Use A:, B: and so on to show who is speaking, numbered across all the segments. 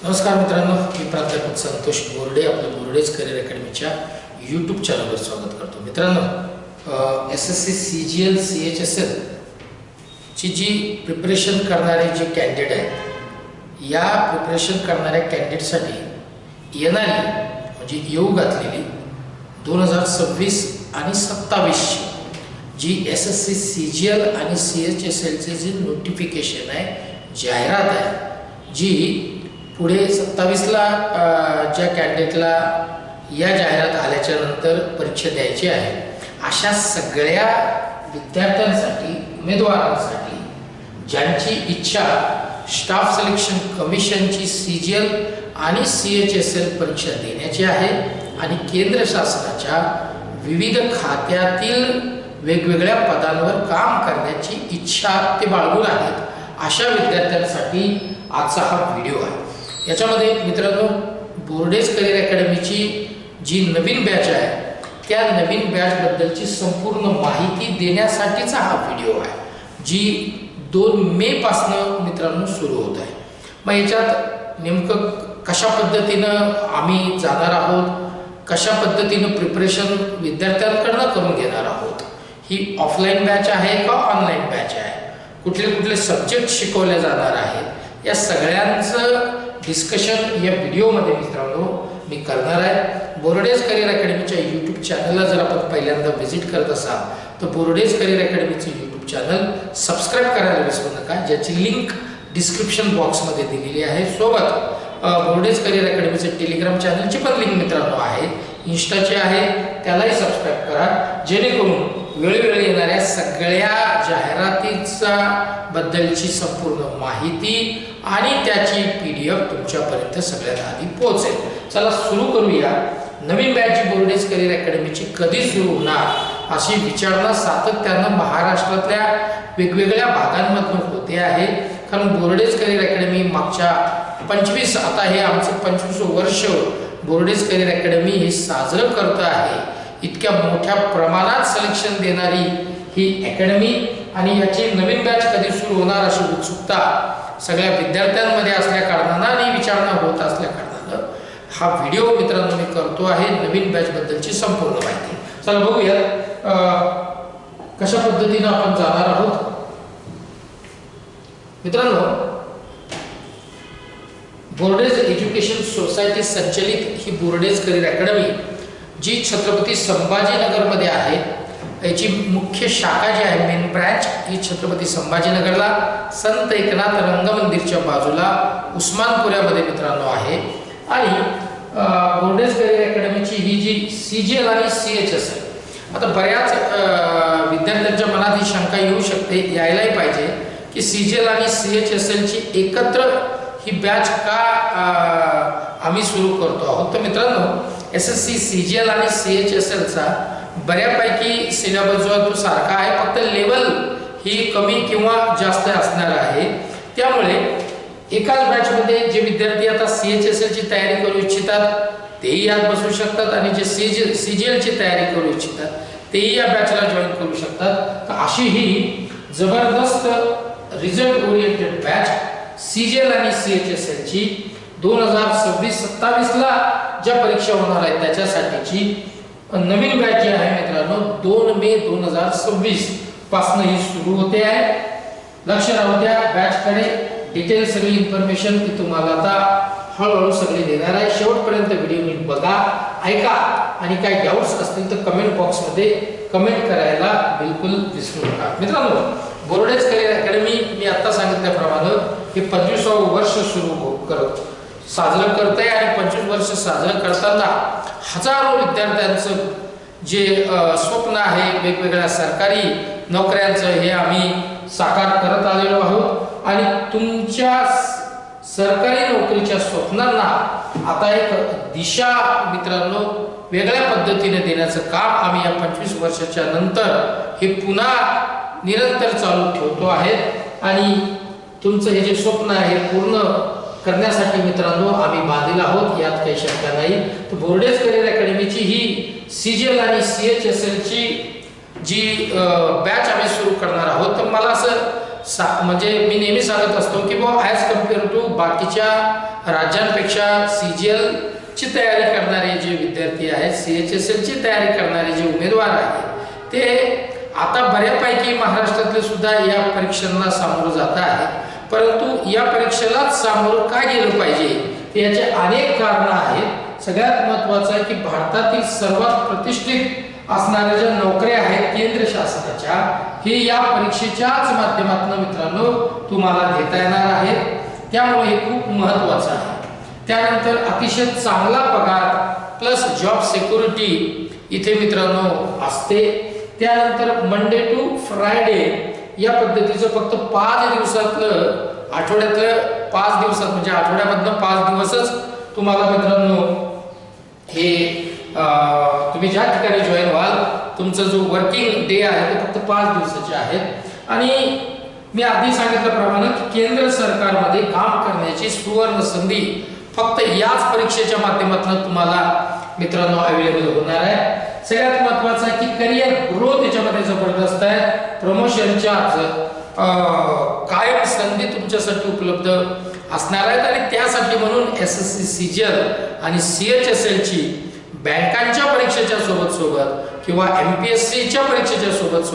A: नमस्कार मित्रांनो, मी प्राध्यापक संतोष बोर्डे आपल्या बोर्डेज करिअर अकॅडमीच्या यूट्यूब चॅनलवर स्वागत करतो. मित्रांनो, SSC CGL CHSL ची जी प्रिपरेशन करणारे जे कॅन्डिडेट आहेत, या प्रिपरेशन करणाऱ्या कॅन्डिडेटसाठी येणारी म्हणजे येऊ घातलेली 2026 आणि 27 जी SSC CGL आणि CHSLचे जे नोटिफिकेशन आहे, जाहिरात आहे, जी पुढे 27ला ज्या कॅन्डिडेटला या जाहिरात आल्याच्या नंतर परीक्षा द्यायची आहे, अशा सगळ्या विद्यार्थ्यांसाठी, उमेदवारांसाठी ज्यांची इच्छा स्टाफ सिलेक्शन कमिशनची CGL आणि CHSL परीक्षा देण्याची आहे आणि केंद्र शासनाच्या विविध खात्यातील वेगवेगळ्या पदांवर काम करण्याची इच्छा ते बाळगून आहेत, अशा विद्यार्थ्यांसाठी आजचा हा व्हिडिओ आहे. याच्यामध्ये मित्रांनो, बोर्डेज करिअर अकॅडमीची जी नवीन बॅच आहे, त्या नवीन बॅचबद्दलची संपूर्ण माहिती देण्यासाठीचा हा व्हिडिओ आहे, जी 2 मे पासनं मित्रांनो सुरू होत आहे. मग याच्यात नेमकं कशा पद्धतीनं आम्ही जाणार आहोत, कशा पद्धतीनं प्रिपरेशन विद्यार्थ्यांकडनं करून घेणार आहोत, ही ऑफलाईन बॅच आहे का ऑनलाईन बॅच आहे, कुठले कुठले सब्जेक्ट शिकवले जाणार आहेत, या सगळ्यांचं डिस्कशन या व्हिडिओमध्ये मित्रांनो मी करणार आहे. बोर्डेज करिअर अकॅडमीच्या यूट्यूब चॅनलला जर आपण पहिल्यांदा व्हिजिट करत असाल तर बोर्डेज करिअर अकॅडमीचं यूट्यूब चॅनल सबस्क्राईब करायला विसरू नका, ज्याची लिंक डिस्क्रिप्शन बॉक्समध्ये दिलेली आहे. सोबत बोर्डेज करिअर अकॅडमीचं टेलिग्राम चॅनलची पण लिंक मित्रांनो आहे, इन्स्टाचे आहे, त्यालाही सबस्क्राईब करा, जेणेकरून वेळोवेळी येणाऱ्या सगळ्या जाहिरातीचा बद्दलची संपूर्ण माहिती आणि त्याची PDF तुमच्यापर्यंत सगळ्यात आधी पोहोचेल. चला सुरू करूया. नवीन बॅच बोर्डेज करिअर अकॅडमीची कधी सुरू होणार अशी विचारणा सातत्यानं महाराष्ट्रातल्या वेगवेगळ्या भागांमधून होते आहे. कारण बोर्डेज करिअर अकॅडमी मागच्या 25 आता हे आमचं 25वं वर्ष बोर्डेज करिअर अकॅडमी हे साजरं करत आहे. इतक्या मोठ्या प्रमाणात सिलेक्शन देणारी ही अकॅडमी आणि याची नवीन बॅच कधी सुरू होणार अशी उत्सुकता सगळ्या विद्यार्थ्यांमध्ये असल्या कारणानं आणि विचारणा होत असल्या कारणानं हा व्हिडिओ मित्रांनो मी करतो आहे, नवीन बॅचबद्दलची संपूर्ण माहिती. चला बघूया कशा पद्धतीनं आपण जाणार आहोत. मित्रांनो, बोर्डेज एज्युकेशन सोसायटी संचलित ही बोर्डेज करिअर अकॅडमी जी छत्रपती संभाजीनगरमध्ये आहे, याची मुख्य शाखा जी आहे, मेन ब्रँच ही छत्रपती संभाजीनगरला संत एकनाथ रंगमंदिरच्या बाजूला उस्मानपुऱ्यामध्ये मित्रांनो आहे. आणि बोर्डेज करिअर अकॅडमीची ही जी CGL आणि CHSL, आता बऱ्याच विद्यार्थ्यांच्या मनात ही शंका येऊ शकते, यायलाही पाहिजे, की CGL आणि CHSL ची एकत्र ही बॅच का आम्ही सुरू करतो आहोत. तर मित्रांनो, SSC CGL आणि CHSL चा बऱ्यापैकी सिलेबस जो आहे तो सारखा आहे, फक्त लेवल ही कमी किंवा जास्त असणार आहे. त्यामुळे एकाच बॅचमध्ये जे विद्यार्थी आता CHSL ची तयारी करू इच्छितात तेही यात बसू शकतात आणि जे CGL ची तयारी करू इच्छितात तेही या बॅचला जॉईन करू शकतात. तर अशी ही जबरदस्त रिझल्ट ओरिएंटेड बॅच CGL आणि CHSL ची 2026-27 ला ज्या परीक्षा होणार आहेत त्याच्यासाठीची नवीन बॅच जी आहे मित्रांनो, 2 मे 2026 पासून ही सुरू होते आहे. लक्ष राहू द्या बॅचकडे, डिटेल सगळी इन्फॉर्मेशन मी तुम्हाला आता हळूहळू सगळी देणार आहे. शेवटपर्यंत व्हिडिओ नीट बघा, ऐका आणि काही डाऊट्स असतील तर कमेंट बॉक्समध्ये कमेंट करायला बिलकुल विसरू नका. मित्रांनो, बोर्डेज करिअर अकॅडमी मी आता सांगितल्याप्रमाणे हे 25वं वर्ष साजरं करत आहे आणि 25 वर्ष साजरं करताना हजारो विद्यार्थ्यांचं जे स्वप्न आहे वेगवेगळ्या सरकारी नोकऱ्यांचं, हे आम्ही साकार करत आलेलो आहोत. आणि तुमच्या सरकारी नोकरीच्या स्वप्नांना आता एक दिशा मित्रांनो वेगळ्या पद्धतीने देण्याचं काम आम्ही या 25 वर्षाच्या नंतर हे पुन्हा निरंतर चालू ठेवतो आहे. आणि तुमचं हे जे स्वप्न आहे पूर्ण करण्यासाठी मित्रांनो आम्ही बांधील आहोत, यात काही शंका नाही. तर बोर्डेज करिअर अकॅडमीची ही CGL आणि CHSL ची जी बॅच आम्ही सुरू करणार आहोत, तर मला असं म्हणजे मी नेहमी सांगत असतो की बुवा ॲज कम्पेअर टू बाकीच्या राज्यांपेक्षा CGL ची तयारी करणारे जे विद्यार्थी आहेत, CHSL ची तयारी करणारे जे उमेदवार आहेत, ते आता बऱ्यापैकी महाराष्ट्रातले सुद्धा या परीक्षांना सामोरं जात आहेत. परंतु या परीक्षेलाच सामोरं का गेलं पाहिजे याचे अनेक कारणं आहेत. सगळ्यात महत्त्वाचं आहे की भारतातील सर्वात प्रतिष्ठित असणाऱ्या ज्या नोकऱ्या आहेत केंद्र शासनाच्या, हे या परीक्षेच्याच माध्यमातून मित्रांनो तुम्हाला घेता येणार आहेत. त्यामुळे हे खूप महत्त्वाचं आहे. त्यानंतर अतिशय चांगला पगार प्लस जॉब सिक्युरिटी इथे मित्रांनो असते. त्यानंतर मंडे टू फ्रायडे या पद्धतीचं फक्त 5 दिवसातलं, आठवड्यातलं 5 दिवसात म्हणजे आठवड्यामधनं 5 दिवसच तुम्हाला मित्रांनो हे तुम्ही ज्या ठिकाणी जॉईन व्हाल तुमचा जो वर्किंग डे आहे ते फक्त 5 दिवसाचे आहेत. आणि मी आधी सांगितल्याप्रमाणे केंद्र सरकारमध्ये काम करण्याची सुवर्ण संधी फक्त याच परीक्षेच्या माध्यमातून तुम्हाला मित्रांनो अवेलेबल होणार आहे. सगळ्यात महत्त्वाचं आहे की करिअर ग्रोथ याच्यामध्ये जबरदस्त आहे. प्रमोशनच्या कायम संधी तुमच्यासाठी उपलब्ध असणार आहेत. आणि त्यासाठी म्हणून SSC CGL आणि CHSL ची बँकांच्या परीक्षेच्या सोबत किंवा MPSCच्या परीक्षेच्या सोबत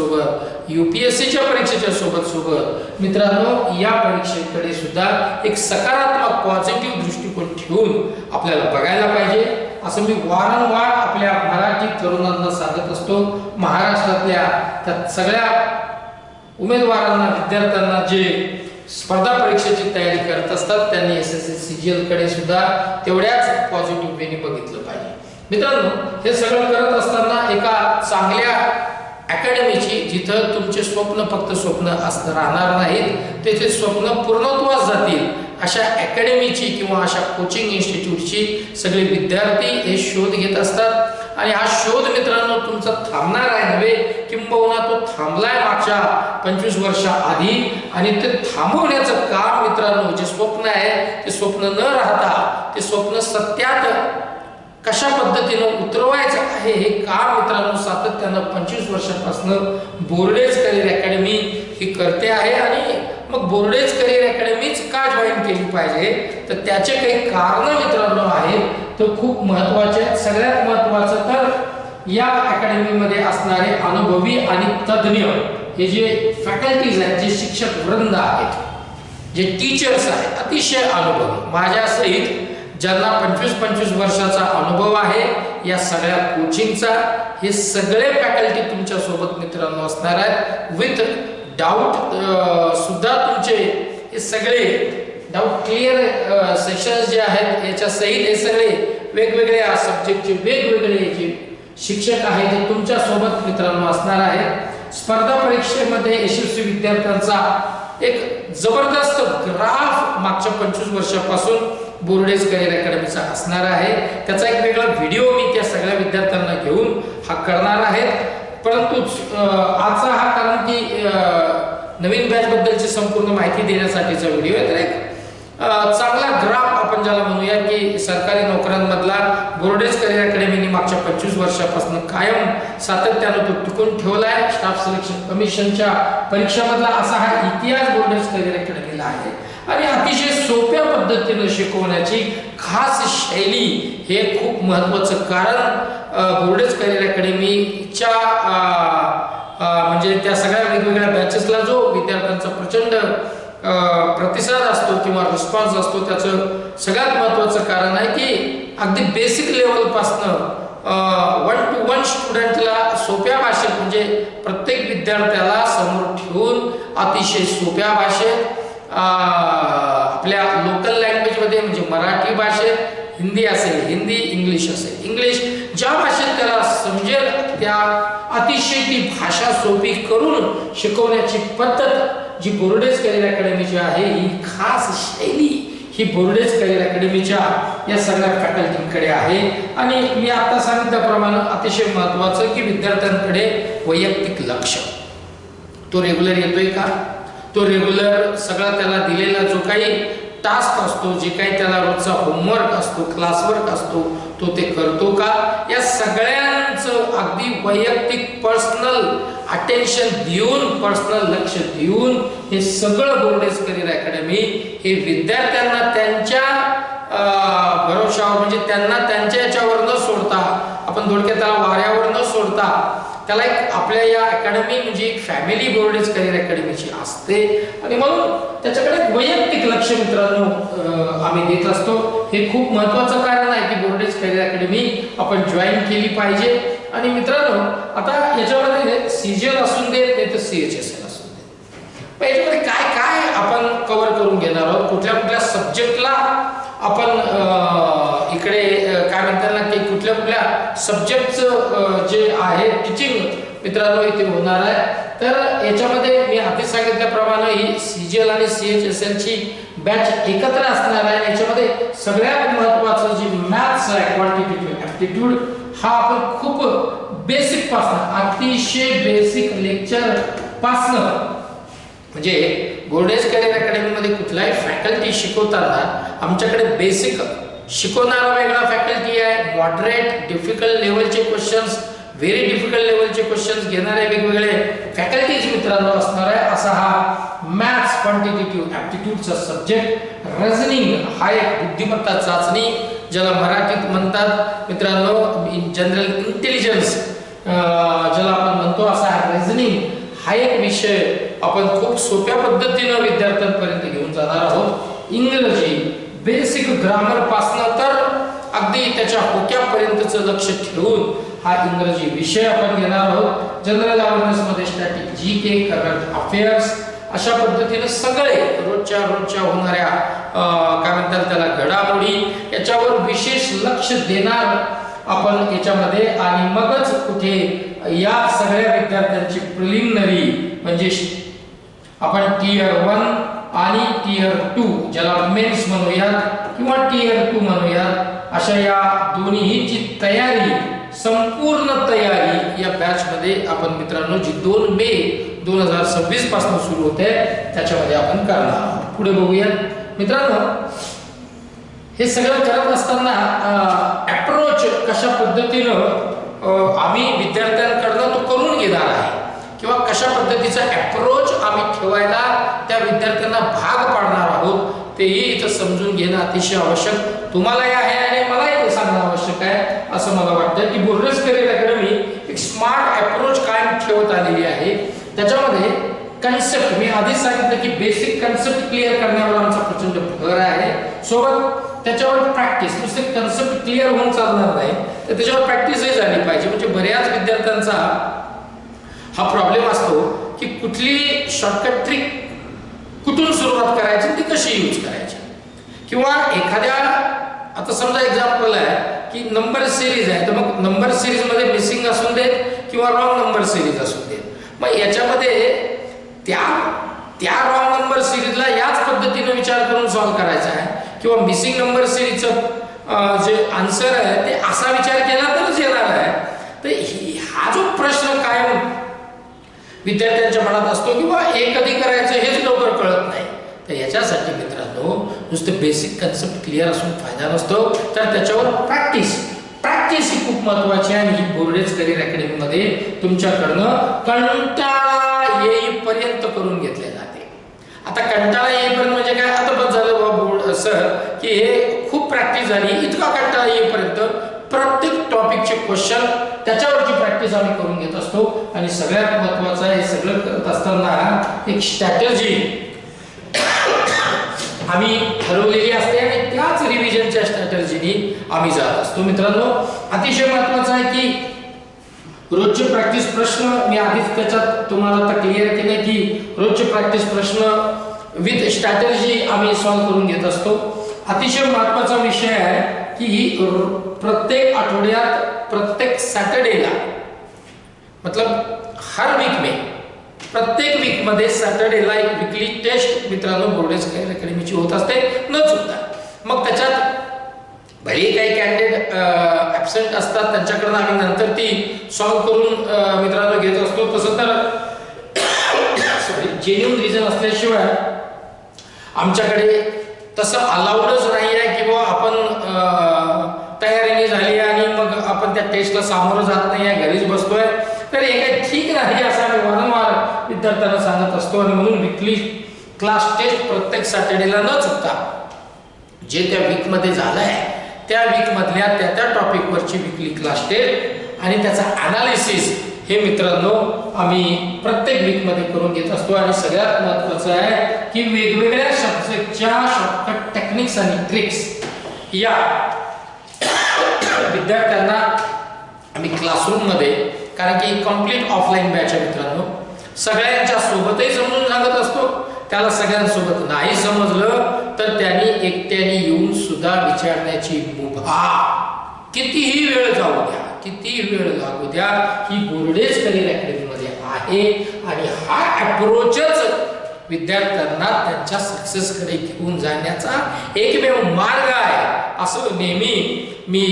A: UPSCच्या परीक्षेच्या सोबत मित्रांनो या परीक्षेकडे सुद्धा एक सकारात्मक पॉझिटिव्ह दृष्टिकोन ठेवून आपल्याला बघायला पाहिजे असं मी वारंवार आपल्या मराठी तरुणांना सांगत असतो. महाराष्ट्रातल्या त्या सगळ्या उमेदवारांना, विद्यार्थ्यांना जे स्पर्धा परीक्षेची तयारी करत असतात त्यांनी SSC CGL कडे सुद्धा तेवढ्याच पॉझिटिव्ह वेने बघितलं पाहिजे. मित्रांनो, हे सगळं करत असताना एका चांगल्या अकॅडमीची, जिथं तुमचे स्वप्न फक्त स्वप्न राहणार नाहीत, त्याचे स्वप्न पूर्णत्वास जातील अशा अकॅडमीची किंवा अशा कोचिंग इन्स्टिट्यूटची सगळे विद्यार्थी हे शोध घेत असतात. आणि हा शोध मित्रांनो तुमचा थांबणार आहे नव्हे, किंबहुना तो थांबलाय मागच्या 25 वर्षाआधी. आणि ते थांबवण्याचं काम मित्रांनो, जे स्वप्न आहे ते स्वप्न न राहता ते स्वप्न सत्यात कशा पद्धतीनं उतरवायचं आहे हे काम मित्रांनो सातत्यानं 25 वर्षापासून बोर्डेज करिअर अकॅडमी ही करते आहे. आणि मग बोर्डेज करिअर अकॅडमीच का जॉईन केली पाहिजे, तर त्याचे काही कारण मित्रांनो आहेत, तर खूप महत्त्वाचे आहेत. सगळ्यात महत्त्वाचं तर या अकॅडमीमध्ये असणारे अनुभवी आणि तज्ज्ञ हे जे फॅकल्टीज आहेत, जे शिक्षक वृंद आहेत, जे टीचर्स आहेत, अतिशय अनुभवी माझ्यासहित ज्यांना 25 वर्षाचा अनुभव आहे या सगळ्या कोचिंगचा, हे सगळे फॅकल्टी तुमच्या सोबत मित्रांनो असणार आहेत. विथ डाऊट सुद्धा तुमचे हे सगळे डाऊट क्लिअर सेशन्स जे आहेत याच्या सहित हे सगळे वेगवेगळ्या सब्जेक्टचे वेगवेगळे जे शिक्षक आहेत ते तुमच्या सोबत मित्रांनो असणार आहेत. स्पर्धा परीक्षेमध्ये यशस्वी विद्यार्थ्यांचा एक जबरदस्त ग्राफ मागच्या 25 वर्षापासून बोर्डेज करिअर अकॅडमीचा असणार आहे. त्याचा एक वेगळा व्हिडिओ मी त्या सगळ्या विद्यार्थ्यांना घेऊन हा करणार आहे. परंतु आजचा हा कारण की नवीन बॅच बद्दलची संपूर्ण माहिती देण्यासाठीचा व्हिडिओ आहे. तर एक चांगला ग्राफ आपण ज्याला म्हणूया की सरकारी नोकऱ्यांमधला बोर्डेज करिअर अकॅडमीने मागच्या 25 वर्षापासून कायम सातत्यानं तो टिकून ठेवलाय. स्टाफ सिलेक्शन कमिशनच्या परीक्षामधला असा हा इतिहास बोर्डेज करिअर अकॅडमीला आहे. आणि अतिशय सोप्या पद्धतीने शिकवण्याची खास शैली हे खूप महत्त्वाचं कारण बोर्डेज करिअर अकॅडमीच्या म्हणजे त्या सगळ्या वेगवेगळ्या बॅचेसला जो विद्यार्थ्यांचा प्रचंड प्रतिसाद असतो किंवा रिस्पॉन्स असतो, त्याचं सगळ्यात महत्त्वाचं कारण आहे की अगदी बेसिक लेवलपासनं 1 to 1 स्टुडंटला सोप्या भाषेत म्हणजे प्रत्येक विद्यार्थ्याला समोर ठेवून अतिशय सोप्या भाषेत आपल्या लोकल लँग्वेजमध्ये म्हणजे मराठी भाषेत, हिंदी असेल हिंदी, इंग्लिश असेल इंग्लिश, ज्या भाषेत त्याला समजेल त्या अतिशय ती भाषा सोपी करून शिकवण्याची पद्धत जी बोर्डेज करिअर अकॅडमीची आहे, ही खास शैली ही बोर्डेज करिअर अकॅडमीच्या या सगळ्या फॅकल्टींकडे आहे. आणि मी आता सांगितल्याप्रमाणे अतिशय महत्त्वाचं की विद्यार्थ्यांकडे वैयक्तिक लक्ष तो रेग्युलर येतोय का, तो रेग्युलर सगळा त्याला दिलेला जो काही टास्क असतो, जे काही त्याला रोजचा होमवर्क असतो, क्लासवर्क असतो, तो ते करतो का, या सगळ्यांचं अगदी वैयक्तिक पर्सनल अटेन्शन देऊन, पर्सनल लक्ष देऊन हे सगळं बोर्डेज करिअर अकॅडमी हे विद्यार्थ्यांना त्यांच्या भरोशावर, म्हणजे त्यांना त्यांच्या याच्यावर न सोडता, आपण थोडक्यात त्याला वाऱ्यावर न सोडता, त्याला एक आपल्या या अकॅडमी म्हणजे एक फॅमिली बोर्डेज करिअर अकॅडमीची असते आणि म्हणून त्याच्याकडे एक वैयक्तिक लक्ष मित्रांनो आम्ही देत असतो. हे खूप महत्त्वाचं कारण आहे की बोर्डेज करिअर अकॅडमी आपण जॉईन केली पाहिजे. आणि मित्रांनो आता याच्यामध्ये सीजीएल असून देत नाही तर सीएचएसएल असून देत, पण याच्यामध्ये काय काय आपण कव्हर करून घेणार आहोत, कुठल्या कुठल्या सब्जेक्टला आपण इकडे काय म्हणतात ना की कुठल्या कुठल्या सब्जेक्टचं जे आहे टीचिंग मित्रांनो इथे होणार आहे. तर याच्यामध्ये मी आधी सांगितल्याप्रमाणे ही सीजीएल आणि सीएचएसएल ची बॅच एकत्र असणार आहे. याच्यामध्ये सगळ्यात महत्त्वाचं जे मॅथ्स आहे, क्वांटिटेटिव्ह ॲप्टिट्यूड, हा आपण खूप बेसिक पासून, अतिशय बेसिक लेक्चर पासून, म्हणजे बोर्डेज करिअर अकॅडमीमध्ये कुठलाही फॅकल्टी शिकवताना आमच्याकडे बेसिक शिकवणारा वेगळा फॅकल्टी आहे, मॉडरेट डिफिकल्ट लेवलचे क्वेश्चन्स, व्हेरी डिफिकल्ट लेवलचे क्वेश्चन्स घेणारे वेगवेगळे फॅकल्टीज मित्रांनो असणार आहे. असा हा मॅथ्स क्वांटिटेटिव्ह ॲप्टिट्यूडचा सब्जेक्ट. रिझनिंग हा एक बुद्धिमत्ता चाचणी ज्याला मराठीत म्हणतात मित्रांनो जनरल इंटेलिजन्स ज्याला आपण म्हणतो, असा रिझनिंग हा एक विषय आपण खूप सोप्या पद्धतीने विद्यार्थ्यांपर्यंत घेऊन जाणार आहोत. इंग्रजी बेसिक ग्रामर पासून तर अगदी त्याच्या होक्यापर्यंतचं लक्ष ठेवून हा इंग्रजी विषय आपण घेणार आहोत. जनरल अवेअरनेस मध्ये स्टॅटिक जीके, करंट अफेअर्स, अशा पद्धतीने सगळे रोजच्या होणाऱ्या काय म्हणतात त्याला घडामोडी याच्यावर विशेष लक्ष देणार आपण याच्यामध्ये. आणि मगच कुठे या सगळ्या विद्यार्थ्यांची प्रिलिमिनरी म्हणजे आपण टियर 1 आणि टियर 2 ज्याला मेन्स म्हणूयात किंवा टियर 2 म्हणूयात, अशा या दोन्हीची तयारी, संपूर्ण तयारी या बॅच मध्ये आपण मित्रांनो जी 2 मे 2026 पासून सुरू होते त्याच्यामध्ये आपण करणार आहोत. पुढे बघूया मित्रांनो. हे सगळं करत असताना अप्रोच कशा पद्धतीनं आम्ही विद्यार्थ्यांकडनं तो करून घेणार आहे किंवा कशा पद्धतीचा अप्रोच आम्ही ठेवायला त्या विद्यार्थ्यांना भाग पाडणार आहोत तेही इथं समजून घेणं अतिशय आवश्यक तुम्हालाही आहे आणि मलाही ते सांगणं आवश्यक आहे असं मला वाटतं की बोर्डेज करिअर अकॅडमी एक स्मार्ट अप्रोच कायम ठेवत आलेली आहे. त्याच्यामध्ये कन्सेप्ट मी आधी सांगितलं की बेसिक कन्सेप्ट क्लिअर करण्यावर आमचा प्रचंड भर आहे. सोबत त्याच्यावर प्रॅक्टिस, नुसते कन्सेप्ट क्लिअर होऊन चालणार नाही तर त्याच्यावर प्रॅक्टिसही झाली पाहिजे. म्हणजे बऱ्याच विद्यार्थ्यांचा हा प्रॉब्लेम असतो की कुठली शॉर्टकट ट्रिक कुठून सुरुवात करायची, ती कशी यूज करायची, किंवा एखाद्या आता समजा एक्झाम्पल आहे की नंबर सिरीज आहे तर मग नंबर सिरीज मध्ये मिसिंग असून देत किंवा रॉंग नंबर सिरीज असून देत, मग याच्यामध्ये त्या रॉंग नंबर सिरीजला याच पद्धतीने विचार करून सॉल्व्ह करायचा आहे किंवा मिसिंग नंबर सिरीजचं जे आन्सर आहे ते असा विचार केला तरच येणार आहे. तर हा जो प्रश्न कायम विद्यार्थ्यांच्या मनात असतो किंवा हे कधी करायचं हेच लवकर कळत नाही, तर याच्यासाठी मित्रांनो नुसतं बेसिक कन्सेप्ट क्लिअर असून फायदा नसतो, तर त्याच्यावर प्रॅक्टिस ही खूप महत्त्वाची आहे. आणि ही बोर्डेज करिअर अकॅडमीमध्ये तुमच्याकडनं कंटाळा येईपर्यंत करून घेतले जाते. आता कंटाळा येईपर्यंत म्हणजे काय, आता बस झालं बाबा सर की हे खूप प्रॅक्टिस झाली, इतका कंटाळा येईपर्यंत प्रत्येक टॉपिकचे क्वेश्चन त्याच्यावरची प्रॅक्टिस आम्ही करून घेत असतो. आणि सगळ्यात महत्त्वाचं हे सगळं करत असताना एक स्ट्रॅटेजी आम्ही ठरवलेली असते आणि त्याच रिव्हिजनच्या स्ट्रॅटेजीने आम्ही जात असतो. मित्रांनो अतिशय महत्त्वाचं आहे की रोजचे प्रॅक्टिस प्रश्न मी आधीच त्याच्यात तुम्हाला आता क्लिअर केले की रोजचे प्रॅक्टिस प्रश्न विथ स्ट्रॅटेजी आम्ही सॉल्व्ह करून घेत असतो. अतिशय महत्त्वाचा विषय आहे की प्रत्येक आठवड्यात प्रत्येक सॅटर्डेला मतलब हर वीक में प्रत्येक वीक मध्ये सॅटर्डेला एक वीकली टेस्ट मित्रांनो बोर्डेज करिअर अकॅडमीची होत असते न चुकता. मग त्याच्यात भले काही कॅन्डिडेट ॲब्सेंट असतात त्यांच्याकडनं आम्ही नंतर ती सॉल्व्ह करून मित्रांनो घेत असतो. तसं तर जेन्युइन रिझन असल्याशिवाय आमच्याकडे तसं अलाउडच नाही आहे की बाबा आपण तयारीने झाली आणि मग आपण त्या टेस्टला सामोरं जात नाही आहे, घरीच बसतोय, तर हे काही ठीक नाही असं आम्ही वारंवार विद्यार्थ्यांना सांगत असतो. आणि म्हणून वीकली क्लास टेस्ट प्रत्येक सॅटर्डेला न चुकता जे त्या वीकमध्ये झालंय त्या वीकमधल्या त्या टॉपिकवरची वीकली क्लास टेस्ट आणि त्याचा ॲनालिसिस हे मित्रांनो आम्ही प्रत्येक वीकमध्ये करून घेत असतो. आणि सगळ्यात महत्त्वाचं आहे की वेगवेगळ्या सब्जेक्टच्या शॉर्टकट टेक्निक्स आणि ट्रिक्स या विद्यार्थ्यांना आम्ही क्लासरूममध्ये, कारण की कंप्लीट ऑफलाईन बॅच आहे मित्रांनो, सगळ्यांच्या सोबतही समजून सांगत असतो. त्याला सगळ्यांसोबत नाही समजलं तर त्यांनी एकट्याने येऊन सुद्धा विचारण्याची मुभा कितीही वेळ जाऊ द्या, कितीही वेळ लागू द्या, ही बोर्डेज करिअर अकॅडमीमध्ये आहे. आणि हा अप्रोचच विद्यार्थ्यांना त्यांच्या सक्सेसकडे घेऊन जाण्याचा एकमेव मार्ग आहे असं नेहमी मी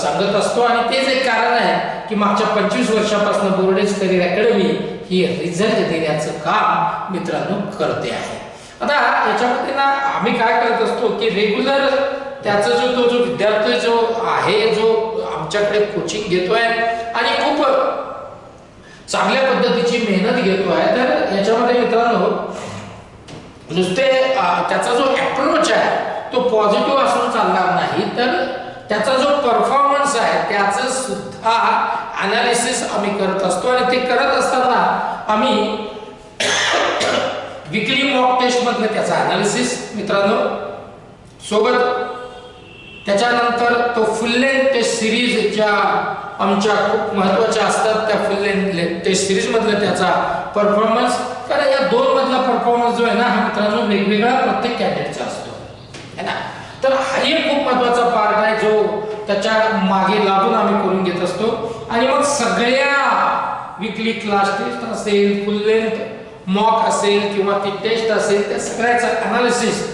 A: सांगत असतो. आणि तेच एक कारण आहे की मागच्या 25 वर्षापासून बोर्डेज करिअर अकॅडमी ही रिझल्ट देण्याचं काम मित्रांनो करते आहे. आता याच्यामध्ये ना आम्ही काय करत असतो की रेग्युलर त्याचा तो जो विद्यार्थी जो आहे, जो आमच्याकडे कोचिंग घेतोय आणि खूप चांगल्या पद्धतीची मेहनत घेतोय, तर याच्यामध्ये मित्रांनो नुसते त्याचा जो अप्रोच आहे तो पॉझिटिव्ह असून चालणार नाही, तर त्याचा जो परफॉर्मन्स आहे त्याचं सुद्धा अनालिसिस आम्ही करत असतो. आणि ते करत असताना आम्ही वीकली मॉक टेस्ट मधलं त्याचा अनालिसिस मित्रांनो सोबत, त्याच्यानंतर तो फुल लेंथ टेस्ट सिरीज ज्या आमच्या खूप महत्त्वाच्या असतात त्या फुल लेंथ टेस्ट सिरीज मधलं त्याचा परफॉर्मन्स, कारण या दोन मधला परफॉर्मन्स जो आहे ना हा मित्रांनो वेगवेगळा प्रत्येक कॅन्डिडेटचा असतो है ना. तर हा एक खूप महत्त्वाचा पार्ट आहे जो त्याच्या मागे लागून आम्ही करून घेत असतो. आणि मग सगळ्या वीकली क्लास टेस्ट असेल, फुल लेंथ मॉक असेल किंवा ती टेस्ट असेल, त्या सगळ्याचं अनालिसिस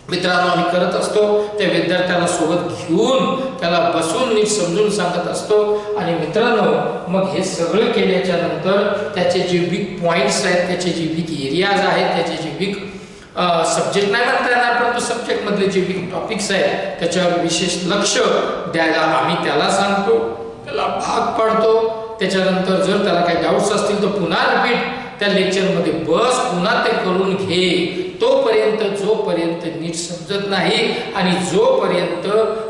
A: मित्रांनो आम्ही करत असतो. त्या विद्यार्थ्याला सोबत घेऊन त्याला बसून नीट समजून सांगत असतो. आणि मित्रांनो मग हे सगळं केल्याच्या नंतर त्याचे जे वीक पॉइंट्स आहेत, त्याचे जे वीक एरियाज आहेत, त्याचे जे वीक सब्जेक्ट नाही म्हणता येणार परंतु सब्जेक्ट मधले जे वीक टॉपिक्स आहेत त्याच्यावर विशेष लक्ष द्यायला आम्ही त्याला सांगतो, त्याला भाग पाडतो. त्याच्यानंतर जर त्याला काही डाऊट्स असतील तर पुन्हा रिपीट त्या लेक्चरमध्ये बस, पुन्हा ते करून घे, तोपर्यंत जोपर्यंत नीट समजत नाही आणि जोपर्यंत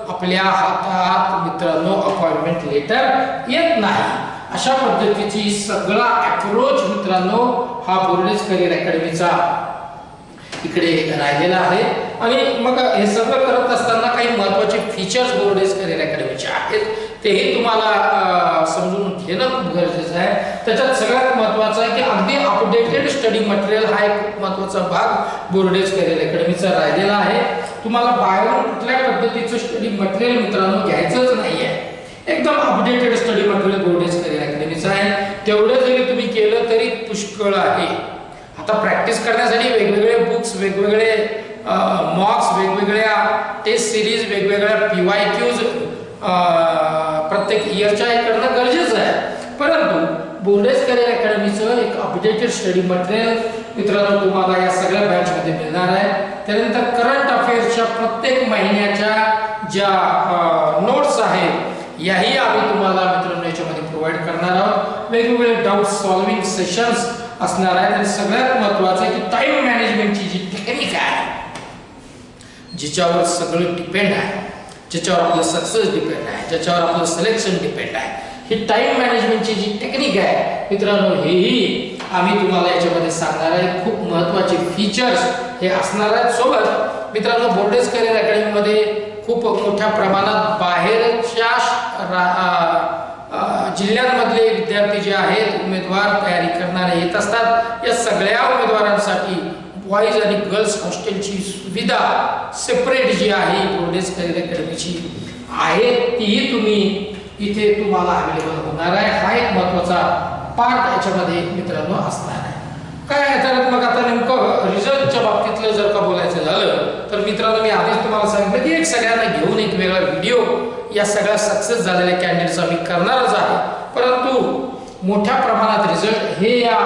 A: आपल्या हातात मित्रांनो अपॉइंटमेंट लेटर येत नाही, अशा पद्धतीची सगळा अप्रोच मित्रांनो हा बोर्डेज करिअर अकॅडमीचा इकडे राहिलेला आहे. आणि मग हे सगळं करत असताना काही महत्त्वाचे फीचर्स बोर्डेज करिअर अकॅडमीचे आहेत, तेही तुम्हाला समजून घेणं खूप गरजेचं आहे. त्याच्यात सगळ्यात महत्त्वाचं आहे की अगदी अपडेटेड स्टडी मटेरियल हा एक खूप महत्त्वाचा भाग बोर्डेज करिअर अकॅडमीचा राहिलेला आहे. तुम्हाला बाहेरून कुठल्या पद्धतीचं स्टडी मटेरियल मित्रांनो घ्यायचंच नाही आहे, एकदम अपडेटेड स्टडी मटेरियल बोर्डेज करिअर अकॅडमीचं आहे. तेवढं जरी तुम्ही केलं तरी पुष्कळ आहे. आता प्रॅक्टिस करण्यासाठी वेगवेगळे बुक्स, वेगवेगळे मॉक्स, वेगवेगळ्या टेस्ट सिरीज, वेगवेगळ्या PYQs प्रत्येक इयरच्या हे करणं गरजेचं आहे. परंतु बोर्डेज करिअर अकॅडमीचं एक अपडेटेड स्टडी मटेरियल मित्रांनो तुम्हाला या सगळ्या बॅचमध्ये मिळणार आहे. त्यानंतर करंट अफेअर्सच्या प्रत्येक महिन्याच्या ज्या नोट्स आहेत याही आम्ही तुम्हाला मित्रांनो याच्यामध्ये प्रोव्हाइड करणार आहोत. वेगवेगळे डाऊट सॉल्विंग सेशन्स असणार आहेत. आणि सगळ्यात महत्त्वाचं आहे की टाइम मॅनेजमेंटची जी टेक्निक आहे, जिच्यावर सगळं डिपेंड आहे, ज्याच्यावर आपलं सक्सेस डिपेंड आहे, ज्याच्यावर आपलं सिलेक्शन डिपेंड आहे, ही टाइम मॅनेजमेंटची जी टेक्निक आहे मित्रांनो हेही आम्ही तुम्हाला याच्यामध्ये सांगणार आहे. खूप महत्त्वाचे फीचर्स हे असणार आहेत. सोबत मित्रांनो बोर्डेज करिअर अकॅडमीमध्ये खूप मोठ्या प्रमाणात बाहेरच्या जिल्ह्यांमधले विद्यार्थी जे आहेत उमेदवार तयारी करणारे येत असतात. या सगळ्या उमेदवारांसाठी बॉईज आणि गर्ल्स हॉस्टेलची सुविधा सेपरेट जी आहे बोर्डेज करिअर अकॅडमीची आहे तीही तुम्ही इथे तुम्हाला अवेलेबल होणार आहे. हा एक महत्त्वाचा पार्ट याच्यामध्ये मित्रांनो असणार आहे. काय तर मग आता नेमकं रिझल्टच्या बाबतीतलं जर का बोलायचं झालं तर मित्रांनो मी आधीच तुम्हाला सांगितलं की एक सगळ्यांना घेऊन एक वेगळा व्हिडिओ या सगळ्या सक्सेस झालेल्या कॅन्डिडेट्सचा मी करणारच आहे. परंतु मोठ्या प्रमाणात रिझल्ट हे या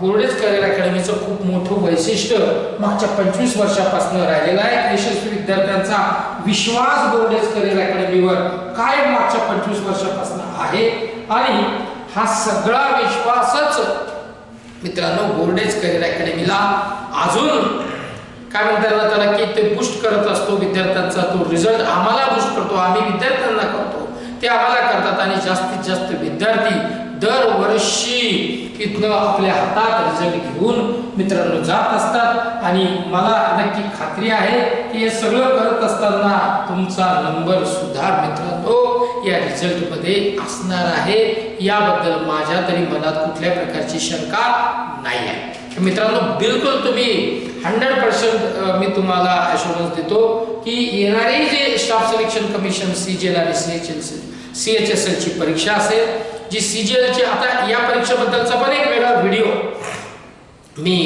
A: बोर्डेज करिअर अकॅडमीचं खूप मोठं वैशिष्ट्य मागच्या 25 वर्षापासून राहिलेलं आहे. यशस्वी विद्यार्थ्यांचा विश्वास बोर्डेज करिअर अकॅडमीवर काय मागच्या 25 वर्षापासून आहे आणि हा सगळा विश्वासच मित्रांनो बोर्डेज करिअर अकॅडमीला अजून काय म्हणतात त्याला की ते बूस्ट करत असतो. विद्यार्थ्यांचा तो रिझल्ट आम्हाला बूस्ट करतो, आम्ही विद्यार्थ्यांना करतो, ते आम्हाला करतात आणि जास्तीत जास्त विद्यार्थी दरवर्षी इथनं आपल्या हातात रिझल्ट घेऊन मित्रांनो जात असतात. आणि मला नक्की खात्री आहे की हे सगळं करत असताना तुमचा नंबर सुद्धा मित्रांनो या रिझल्ट मध्ये असणार आहे, याबद्दल माझ्या तरी मनात कुठल्या प्रकारची शंका नाही आहे. मित्रांनो बिलकुल तुम्ही 100% मी तुम्हाला अश्युरन्स देतो की येणारे जे स्टाफ सिलेक्शन कमिशन सीजीएल आणि CHSL ची परीक्षा असेल, जी CGL ची आता या परीक्षेबद्दलचा पण एक वेगळा व्हिडिओ मी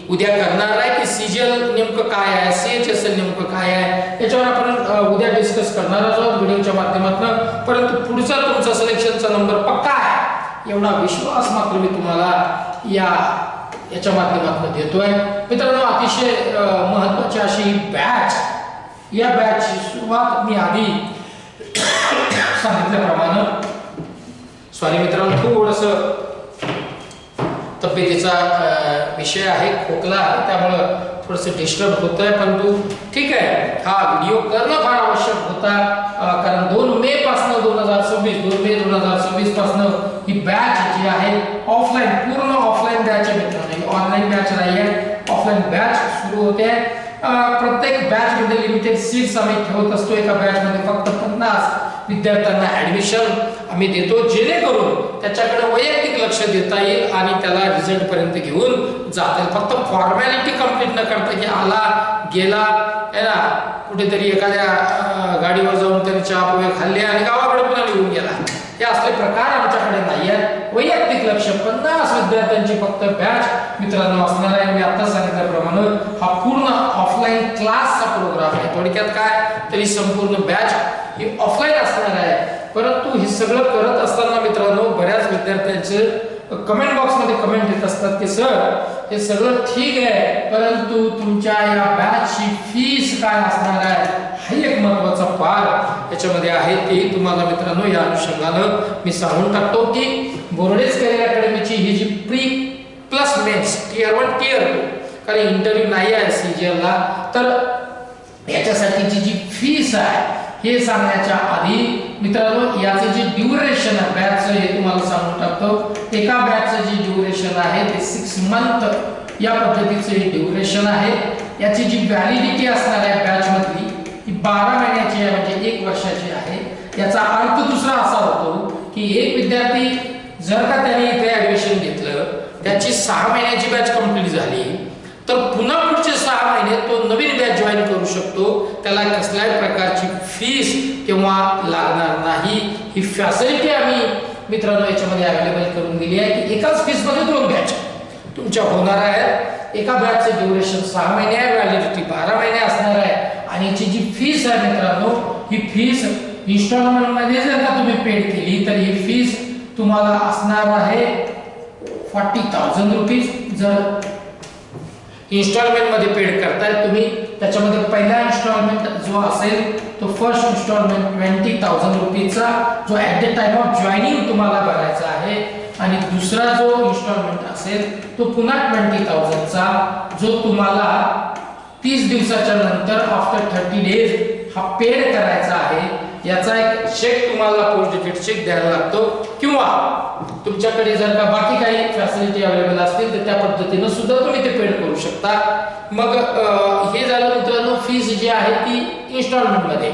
A: उद्या करणार आहे की CGL नेमकं काय आहे, CHSL नेमकं काय आहे, याच्यावर आपण उद्या डिस्कस करणार आहोत व्हिडिओच्या माध्यमातून. परंतु पुढचा तुमचा सिलेक्शनचा नंबर पक्का आहे एवढा विश्वास मात्र मी तुम्हाला याच्या माध्यमातून देतोय. मित्रांनो अतिशय महत्त्वाची अशी बॅच, या बॅचची सुरुवात मी आधी सांगितल्याप्रमाणे सॉरी मित्रांनो थोडंसं तब्येतीचा विषय आहे, खोकला आहे, त्यामुळं थोडंसं डिस्टर्ब होत आहे, परंतु ठीक आहे हा व्हिडिओ करणं फार आवश्यक होता. कारण 2 मे पासून 2026 पासून ही बॅच जी आहे ऑफलाईन, पूर्ण ऑफलाईन बॅच आहे मित्रांनो, ऑनलाईन बॅच नाही आहे, ऑफलाईन बॅच सुरू होते. प्रत्येक बॅच मध्ये लिमिटेड सीट्स आम्ही ठेवत असतो. एका बॅच मध्ये फक्त 50 विद्यार्थ्यांना ऍडमिशन आम्ही देतो, जेणेकरून त्याच्याकडे वैयक्तिक लक्ष देता येईल आणि त्याला रिझल्ट पर्यंत घेऊन जाता येईल. फक्त फॉर्मॅलिटी कंप्लीट न करता की आला गेला है ना, कुठेतरी एखाद्या गाडीवर जाऊन त्याने चहा पोहे खाल्ले आणि गावाकडे पुन्हा निघून गेला, हे असले प्रकार आमच्याकडे नाही आहेत. वैयक्तिक लक्ष 50 विद्यार्थ्यांची फक्त बॅच मित्रांनो असणार आहे. मी आता सांगितल्याप्रमाणे हा पूर्ण ऑफलाईन क्लासचा प्रोग्राम आहे. थोडक्यात काय तरी संपूर्ण बॅच ही ऑफलाईन असणार आहे. परंतु हे सगळं करत असताना मित्रांनो बऱ्याच विद्यार्थ्यांचे कमेंट बॉक्स मध्ये कमेंट येत असतात की सर हे सगळं ठीक आहे, परंतु तुमच्या या बॅचची फीस काय असणार आहे, हा एक महत्त्वाचा पार्ट याच्यामध्ये आहे. ते तुम्हाला मित्रांनो या अनुषंगानं मी सांगून टाकतो की बोर्डेज करिअर अकॅडमीची ही जी pre plus mains tier 1 tier 2 कारण इंटरव्ह्यू नाही आहे CGL ला, तर याच्यासाठीची जी फीस आहे हे सांगण्याच्या आधी मित्रांनो याचे जे ड्युरेशन आहे बॅचचं हे तुम्हाला सांगून टाकतो. एका बॅचचं जे ड्युरेशन आहे ते 6 मंथ या पद्धतीचे हे ड्युरेशन आहे. याची जी व्हॅलिडिटी असणार आहे बॅच मधली ही 12 महिन्याची आहे, म्हणजे 1 वर्षाची आहे. याचा अर्थ दुसरा असा होतो की एक विद्यार्थी जर का त्याने इथे ऍडमिशन घेतलं, त्याची 6 महिन्याची बॅच कंप्लीट झाली, तर पुन्हा पुढचे 6 महिने तो नवीन बॅच जॉईन करू शकतो. त्याला कसल्याही प्रकारची फीस तेव्हा लागणार नाही. ही फॅसिलिटी आम्ही मित्रांनो याच्यामध्ये अवेलेबल करून दिली आहे की एकाच फीस मध्ये 2 बॅच तुमच्या होणार आहेत. एका बॅचचे ड्युरेशन 6 महिने आहे, व्हॅलिडिटी 12 महिने असणार आहे. आणि याची जी फीस आहे मित्रांनो ही फीस इन्स्टॉलमेंट मध्ये जर का तुम्ही पेड केली तर ही फीस तुम्हाला असणार आहे 40,000 रुपीज. जर इन्स्टॉलमेंट मध्ये पेड करताय तुम्ही, त्याच्यामध्ये पहिला इन्स्टॉलमेंट जो असेल तो फर्स्ट इन्स्टॉलमेंट 20,000 रुपीचा जो at the time of joining तुम्हाला भरायचा आहे, आणि दुसरा जो इन्स्टॉलमेंट असेल तो पुन्हा 20,000 चा जो तुम्हाला 30 दिवसाच्या नंतर आफ्टर 30 डेज हा पेड करायचा आहे. याचा एक चेक तुम्हाला पोस्ट डेटेड चेक द्यायला लागतो, किंवा तुमच्याकडे जर का बाकी काही फॅसिलिटी अवेलेबल असतील तर त्या पद्धतीने सुद्धा तुम्ही ते पेड करू शकता. मग हे झालं मित्रांनो फीस जी आहे ती इन्स्टॉलमेंट मध्ये.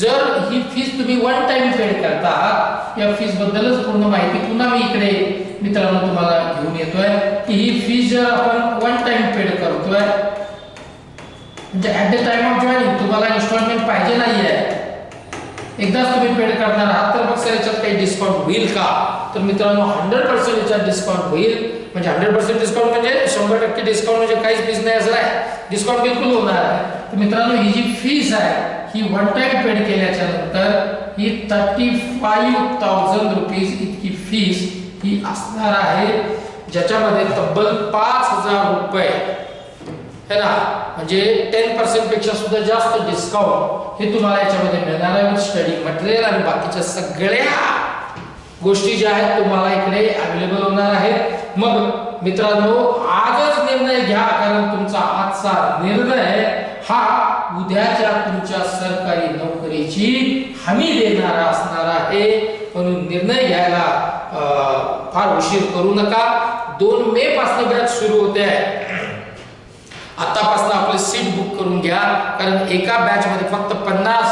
A: जर ही फीस तुम्ही 1 टाइम पेड करता, या फीस बद्दलच पूर्ण माहिती पुन्हा मी इकडे मित्रांनो तुम्हाला घेऊन येतोय की ही फीस जर आपण 1 टाइम पेड करतोय म्हणजे at the time of joining तुम्हाला इन्स्टॉलमेंट पाहिजे नाहीये, एकदाच तुम्ही पेड करणार आहात, तर मग सर याच्यात काही डिस्काउंट होईल का? तर मित्रांनो 100% याच्यात डिस्काउंट होईल. म्हणजे 100% डिस्काउंट म्हणजे 100% डिस्काउंट म्हणजे काहीच फीस नाही असं आहे, डिस्काउंट बिलकुल होणार आहे. तर मित्रांनो ही जी फीस आहे ही 1 टाइम पेड केल्याच्या नंतर ही 35,000 रुपीज इतकी फीस ही असणार आहे. ज्याच्यामध्ये तब्बल 5,000 रुपये है ना, म्हणजे 10% पेक्षा सुद्धा जास्त डिस्काउंट हे तुम्हाला याच्यामध्ये मिळणार आहे. स्टडी मटेरियल आणि बाकीच्या सगळ्या गोष्टी ज्या आहेत तुम्हाला इकडे अवेलेबल होणार आहेत. मग मित्रांनो, आजच निर्णय घ्या, कारण तुमचा आजचा निर्णय हा उद्याच्या तुमच्या सरकारी नोकरीची हमी देणारा असणार आहे. म्हणून निर्णय घ्यायला फार उशीर करू नका. 2 मे पासून बॅच सुरू होते आहे. आतापासून आपले सीट बुक करून घ्या, कारण एका बॅच मध्ये फक्त 50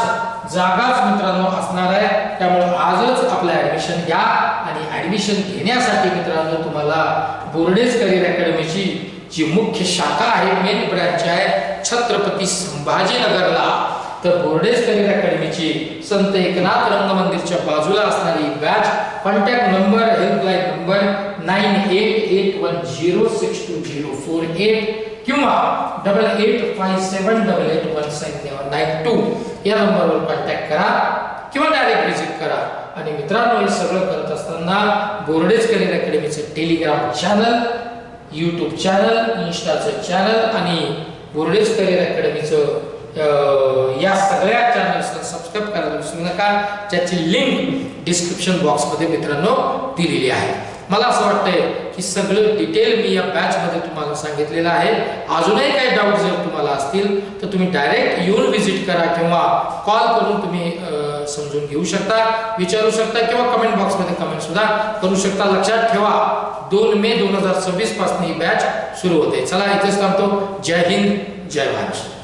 A: जागाच मित्रांनो असणार आहे. त्यामुळे आजच आपलं ऍडमिशन घ्या. आणि ऍडमिशन घेण्यासाठी मित्रांनो तुम्हाला बोर्डेज करिअर अकॅडमीची जी मुख्य शाखा आहे, मेन ब्रांच आहे छत्रपती संभाजीनगरला, तर बोर्डेज करिअर अकॅडमीची संत एकनाथ रंगमंदिरच्या बाजूला असणारी batch. Contact number, helpline number 9881062048 किंवा 8857881792 या नंबरवर कॉन्टॅक्ट करा किंवा डायरेक्ट विजिट करा. आणि मित्रांनो, हे सगळं करत असताना बोर्डेज करिअर अकॅडमीचं टेलिग्राम चॅनल, यूट्यूब चॅनल, इन्स्टाचं चॅनल आणि बोर्डेज करिअर अकॅडमीचं या सगळ्या चॅनल्सला सबस्क्राईब करायला विसरू नका, ज्याची लिंक डिस्क्रिप्शन बॉक्समध्ये मित्रांनो दिलेली आहे. मला असं वाटतंय की सगळं डिटेल मी या बॅच मध्ये तुम्हाला सांगितलेलं आहे. अजूनही काही डाऊट जर तुम्हाला असतील तर तुम्ही डायरेक्ट येऊन विजिट करा किंवा कॉल करून तुम्ही समजून घेऊ शकता, विचारू शकता किंवा कमेंट बॉक्समध्ये कमेंट सुद्धा करू शकता. लक्षात ठेवा, 2 मे 2026 पासून ही बॅच सुरू होते. चला इथेच थांबतो. जय हिंद, जय महाराष्ट्र.